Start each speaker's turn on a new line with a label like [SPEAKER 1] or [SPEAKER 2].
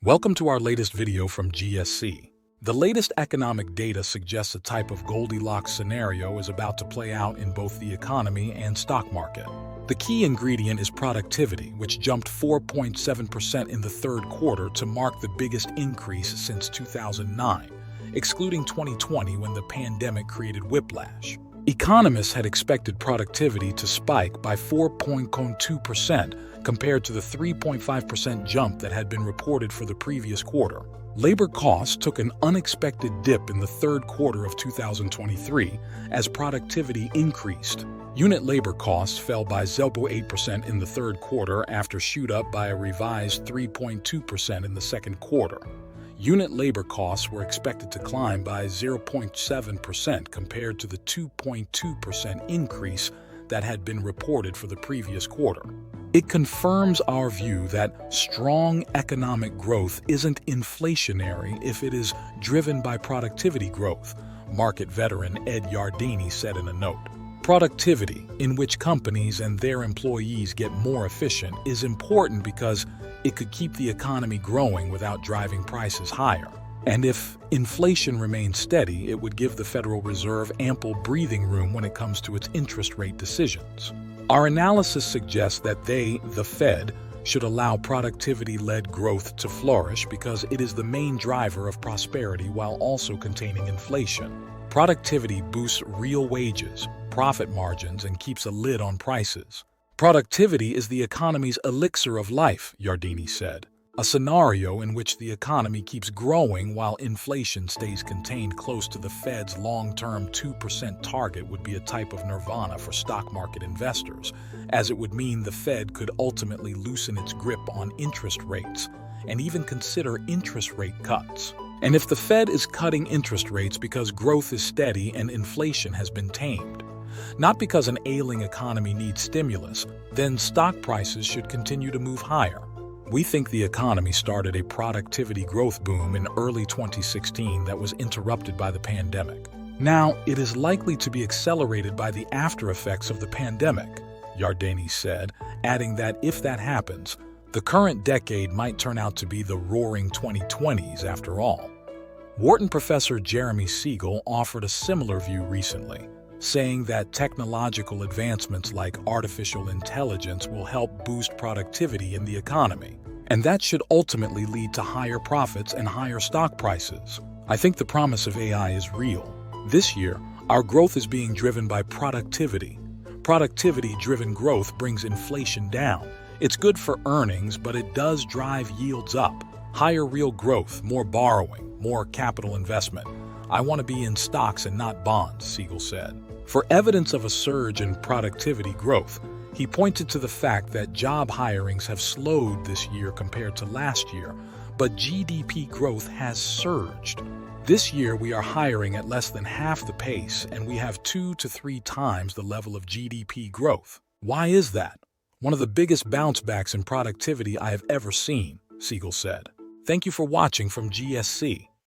[SPEAKER 1] Welcome to our latest video from GSC. The latest economic data suggests a type of Goldilocks scenario is about to play out in both the economy and stock market. The key ingredient is productivity, which jumped 4.7% in the third quarter to mark the biggest increase since 2009, excluding 2020 when the pandemic created whiplash. Economists had expected productivity to spike by 4.2% compared to the 3.5% jump that had been reported for the previous quarter. Labor costs took an unexpected dip in the third quarter of 2023 as productivity increased. Unit labor costs fell by 0.8% in the third quarter after shoot up by a revised 3.2% in the second quarter. Unit labor costs were expected to climb by 0.7% compared to the 2.2% increase that had been reported for the previous quarter. It confirms our view that strong economic growth isn't inflationary if it is driven by productivity growth, market veteran Ed Yardeni said in a note. Productivity, in which companies and their employees get more efficient, is important because it could keep the economy growing without driving prices higher. And if inflation remains steady, it would give the Federal Reserve ample breathing room when it comes to its interest rate decisions. Our analysis suggests that the Fed, should allow productivity-led growth to flourish because it is the main driver of prosperity while also containing inflation. Productivity boosts real wages, profit margins, and keeps a lid on prices. Productivity is the economy's elixir of life, Yardeni said. A scenario in which the economy keeps growing while inflation stays contained close to the Fed's long-term 2% target would be a type of nirvana for stock market investors, as it would mean the Fed could ultimately loosen its grip on interest rates and even consider interest rate cuts. And if the Fed is cutting interest rates because growth is steady and inflation has been tamed, not because an ailing economy needs stimulus, then stock prices should continue to move higher. We think the economy started a productivity growth boom in early 2016 that was interrupted by the pandemic. Now, it is likely to be accelerated by the after effects of the pandemic, Yardeni said, adding that if that happens, the current decade might turn out to be the roaring 2020s after all. Wharton professor Jeremy Siegel offered a similar view recently, saying that technological advancements like artificial intelligence will help boost productivity in the economy, and that should ultimately lead to higher profits and higher stock prices. I think the promise of AI is real. This year, our growth is being driven by productivity. Productivity-driven growth brings inflation down. It's good for earnings, but it does drive yields up. Higher real growth, more borrowing, more capital investment. I want to be in stocks and not bonds, Siegel said. For evidence of a surge in productivity growth, he pointed to the fact that job hirings have slowed this year compared to last year, but GDP growth has surged. This year, we are hiring at less than half the pace, and we have 2 to 3 times the level of GDP growth. Why is that? One of the biggest bounce backs in productivity I have ever seen, Siegel said. Thank you for watching from GSC.